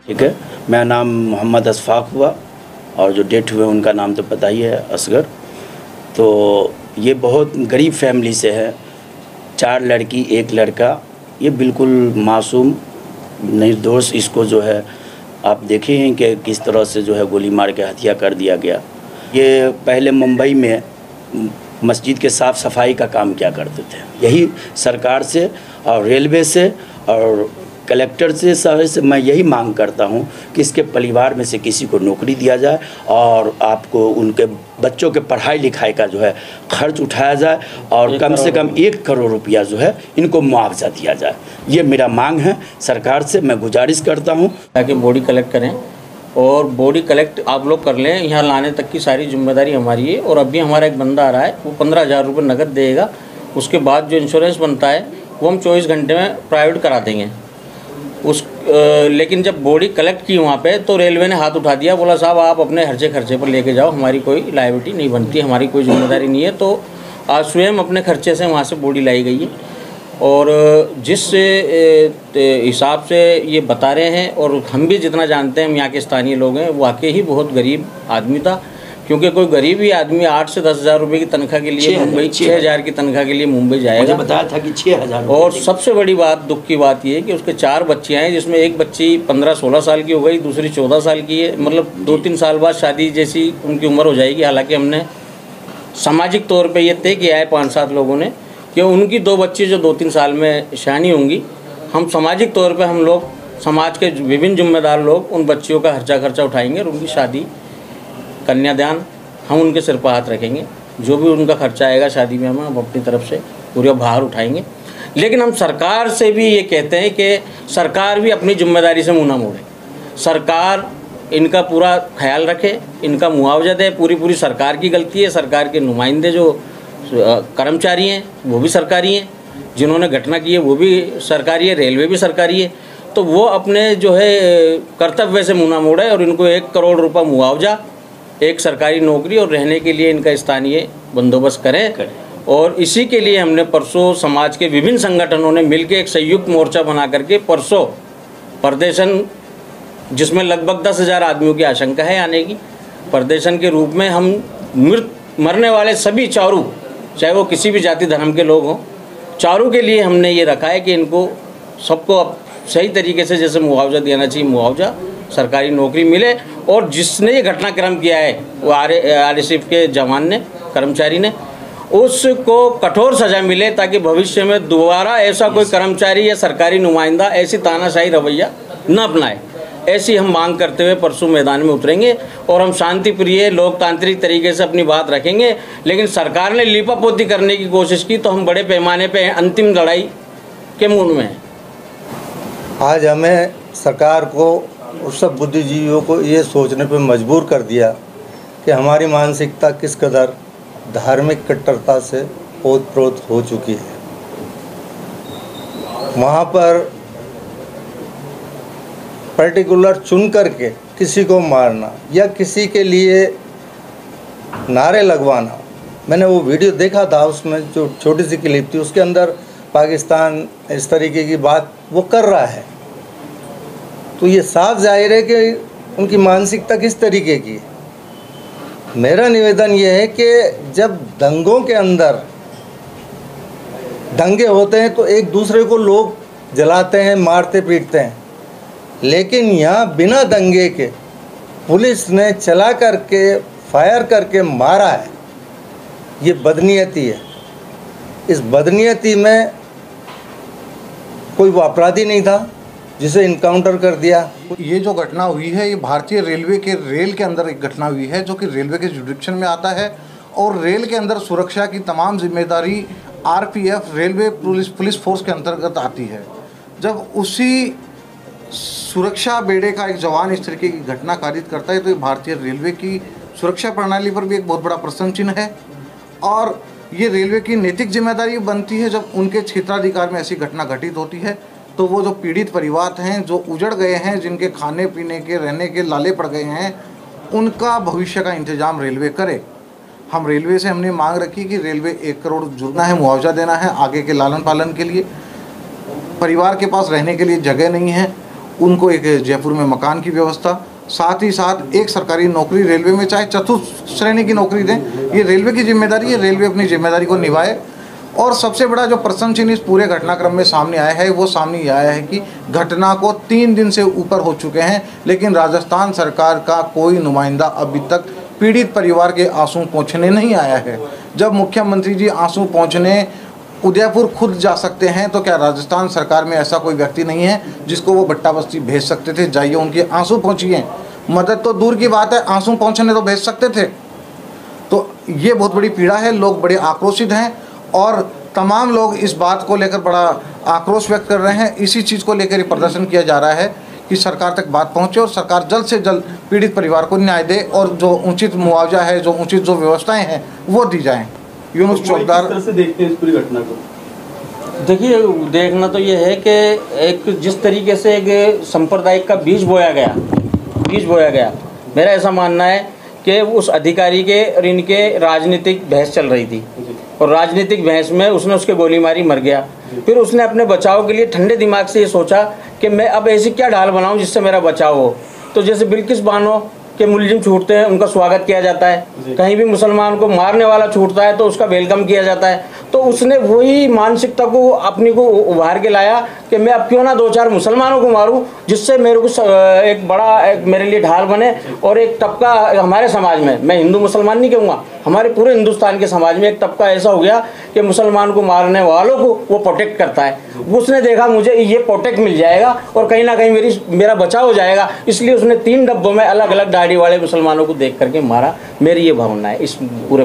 ठीक है, मेरा नाम मोहम्मद अशफाक हुआ और जो डेथ हुए उनका नाम तो पता ही है, असगर। तो ये बहुत गरीब फैमिली से है, 4 लड़की 1 लड़का। ये बिल्कुल मासूम निर्दोष, इसको जो है आप देखे हैं कि किस तरह से जो है गोली मार के हत्या कर दिया गया। ये पहले मुंबई में मस्जिद के साफ़ सफाई का काम किया करते थे। यही सरकार से और रेलवे से और कलेक्टर से सारे से मैं यही मांग करता हूं कि इसके परिवार में से किसी को नौकरी दिया जाए और आपको उनके बच्चों के पढ़ाई लिखाई का जो है खर्च उठाया जाए और कम से कम 1 करोड़ रुपया जो है इनको मुआवजा दिया जाए। ये मेरा मांग है, सरकार से मैं गुजारिश करता हूं ताकि बॉडी कलेक्ट करें और बॉडी कलेक्ट आप लोग कर लें। यहाँ लाने तक की सारी जिम्मेदारी हमारी है। और अभी हमारा एक बंदा आ रहा है, वो 15,000 रुपये नकद देगा। उसके बाद जो इंश्योरेंस बनता है वो हम 24 घंटे में प्राइवेट करा देंगे लेकिन जब बॉडी कलेक्ट की वहाँ पे तो रेलवे ने हाथ उठा दिया, बोला साहब आप अपने खर्चे पर लेके जाओ, हमारी कोई लायबिलिटी नहीं बनती, हमारी कोई जिम्मेदारी नहीं है। तो आज स्वयं अपने खर्चे से वहाँ से बॉडी लाई गई है। और जिस हिसाब से ये बता रहे हैं और हम भी जितना जानते हैं, हम यहाँ के स्थानीय लोग हैं, वाकई ही बहुत गरीब आदमी था। क्योंकि कोई गरीब ही आदमी 8 से 10,000 रुपये की तनख्वाह के लिए मुंबई 6,000 की तनख्वाह के लिए मुंबई जाएगा। मुझे बताया था कि 6,000। और सबसे बड़ी बात, दुख की बात ये है कि उसके 4 बच्चियाँ हैं, जिसमें एक बच्ची 15-16 साल की हो गई, दूसरी 14 साल की है। मतलब 2-3 साल बाद शादी जैसी उनकी उम्र हो जाएगी। हालांकि हमने सामाजिक तौर पर यह तय किया है 5-7 लोगों ने कि उनकी 2 बच्ची जो 2-3 साल में शयानी होंगी, हम सामाजिक तौर पर हम लोग समाज के विभिन्न जिम्मेदार लोग उन बच्चियों का खर्चा उठाएंगे और उनकी शादी कन्यादान हम उनके सिर पर हाथ रखेंगे। जो भी उनका खर्चा आएगा शादी में हम अपनी तरफ से पूरे भार उठाएंगे। लेकिन हम सरकार से भी ये कहते हैं कि सरकार भी अपनी जिम्मेदारी से मुँह ना मोड़े। सरकार इनका पूरा ख्याल रखे, इनका मुआवजा दे। पूरी सरकार की गलती है। सरकार के नुमाइंदे जो कर्मचारी हैं वो भी सरकारी हैं, जिन्होंने घटना की है वो भी सरकारी है, रेलवे भी सरकारी है। तो वो अपने जो है कर्तव्य से मुँह ना मोड़े और इनको 1 करोड़ रुपये मुआवजा, एक सरकारी नौकरी और रहने के लिए इनका स्थानीय बंदोबस्त करें। और इसी के लिए हमने परसों समाज के विभिन्न संगठनों ने मिलकर एक संयुक्त मोर्चा बना करके परसों प्रदर्शन, जिसमें लगभग 10,000 आदमियों की आशंका है आने की, प्रदर्शन के रूप में हम मरने वाले सभी चारों, चाहे वो किसी भी जाति धर्म के लोग हों, चारों के लिए हमने ये रखा है कि इनको सबको अब सही तरीके से जैसे मुआवजा देना चाहिए, मुआवजा, सरकारी नौकरी मिले। और जिसने ये घटनाक्रम किया है वो RSF के जवान ने, कर्मचारी ने, उसको कठोर सज़ा मिले ताकि भविष्य में दोबारा ऐसा कोई कर्मचारी या सरकारी नुमाइंदा ऐसी तानाशाही रवैया न अपनाए। ऐसी हम मांग करते हुए परसों मैदान में उतरेंगे और हम शांति प्रिय लोकतांत्रिक तरीके से अपनी बात रखेंगे। लेकिन सरकार ने लीपापोती करने की कोशिश की तो हम बड़े पैमाने पर अंतिम लड़ाई के मूड में हैं। आज हमें सरकार को और सब बुद्धिजीवियों को ये सोचने पर मजबूर कर दिया कि हमारी मानसिकता किस कदर धार्मिक कट्टरता से ओत-प्रोत हो चुकी है। वहाँ पर पर्टिकुलर चुन करके किसी को मारना या किसी के लिए नारे लगवाना, मैंने वो वीडियो देखा था, उसमें जो छोटी सी क्लिप थी उसके अंदर पाकिस्तान इस तरीके की बात वो कर रहा है। तो ये साफ जाहिर है कि उनकी मानसिकता किस तरीके की है। मेरा निवेदन ये है कि जब दंगों के अंदर दंगे होते हैं तो एक दूसरे को लोग जलाते हैं, मारते पीटते हैं, लेकिन यहाँ बिना दंगे के पुलिस ने चला करके फायर करके मारा है। ये बदनीयती है। इस बदनीयती में कोई वो अपराधी नहीं था जिसे इनकाउंटर कर दिया। ये जो घटना हुई है ये भारतीय रेलवे के रेल के अंदर एक घटना हुई है जो कि रेलवे के जुरिडिक्शन में आता है। और रेल के अंदर सुरक्षा की तमाम जिम्मेदारी RPF रेलवे पुलिस फोर्स के अंतर्गत आती है। जब उसी सुरक्षा बेड़े का एक जवान इस तरीके की घटना कारित करता है तो ये भारतीय रेलवे की सुरक्षा प्रणाली पर भी एक बहुत बड़ा प्रश्न चिन्ह है। और ये रेलवे की नैतिक जिम्मेदारी बनती है जब उनके क्षेत्राधिकार में ऐसी घटना घटित होती है तो वो जो पीड़ित परिवार हैं, जो उजड़ गए हैं, जिनके खाने पीने के रहने के लाले पड़ गए हैं, उनका भविष्य का इंतजाम रेलवे करे। हम रेलवे से हमने मांग रखी कि रेलवे 1 करोड़ जुर्माना है, मुआवजा देना है आगे के लालन पालन के लिए। परिवार के पास रहने के लिए जगह नहीं है उनको एक जयपुर में मकान की व्यवस्था, साथ ही साथ एक सरकारी नौकरी रेलवे में, चाहे चतुर्थ श्रेणी की नौकरी दें, ये रेलवे की जिम्मेदारी है, रेलवे अपनी जिम्मेदारी को निभाए। और सबसे बड़ा जो प्रश्न चिन्ह इस पूरे घटनाक्रम में सामने आया है वो सामने ये आया है कि घटना को 3 दिन से ऊपर हो चुके हैं, लेकिन राजस्थान सरकार का कोई नुमाइंदा अभी तक पीड़ित परिवार के आंसू पोंछने नहीं आया है। जब मुख्यमंत्री जी आंसू पोंछने उदयपुर खुद जा सकते हैं, तो क्या राजस्थान सरकार में ऐसा कोई व्यक्ति नहीं है जिसको वो भट्टा बस्ती भेज सकते थे? जाइए उनके आंसू पहुँचिए, मदद तो दूर की बात है, आंसू पहुँचने तो भेज सकते थे। तो ये बहुत बड़ी पीड़ा है, लोग बड़े आक्रोशित हैं और तमाम लोग इस बात को लेकर बड़ा आक्रोश व्यक्त कर रहे हैं। इसी चीज़ को लेकर प्रदर्शन किया जा रहा है कि सरकार तक बात पहुंचे और सरकार जल्द से जल्द पीड़ित परिवार को न्याय दे और जो उचित मुआवजा है, जो उचित जो व्यवस्थाएं हैं वो दी जाएं। यूनुस चौकीदार से देखते हैं इस पूरी घटना को? देखिए, देखना तो ये है कि एक जिस तरीके से एक सांप्रदायिक का बीज बोया गया, मेरा ऐसा मानना है कि उस अधिकारी के और इनके राजनीतिक बहस चल रही थी और राजनीतिक बहस में उसने उसके गोली मारी, मर गया। फिर उसने अपने बचाव के लिए ठंडे दिमाग से ये सोचा कि मैं अब ऐसी क्या ढाल बनाऊं जिससे मेरा बचाव हो। तो जैसे बिल्किस बानो के मुलजिम छूटते हैं, उनका स्वागत किया जाता है, कहीं भी मुसलमान को मारने वाला छूटता है तो उसका वेलकम किया जाता है। तो उसने वही मानसिकता को अपनी को उभार के लाया कि मैं अब क्यों ना 2-4 मुसलमानों को मारूं जिससे मेरे को एक बड़ा मेरे लिए ढाल बने। और एक तबका हमारे समाज में, मैं हिंदू मुसलमान नहीं कहूँगा, हमारे पूरे हिंदुस्तान के समाज में एक तबका ऐसा हो गया कि मुसलमान को मारने वालों को वो प्रोटेक्ट करता है। उसने देखा मुझे ये प्रोटेक्ट मिल जाएगा और कहीं ना कहीं मेरा बचाव हो जाएगा, इसलिए उसने 3 डब्बों में अलग अलग दाढ़ी वाले मुसलमानों को देख करके मारा। मेरी ये भावना है इस पूरे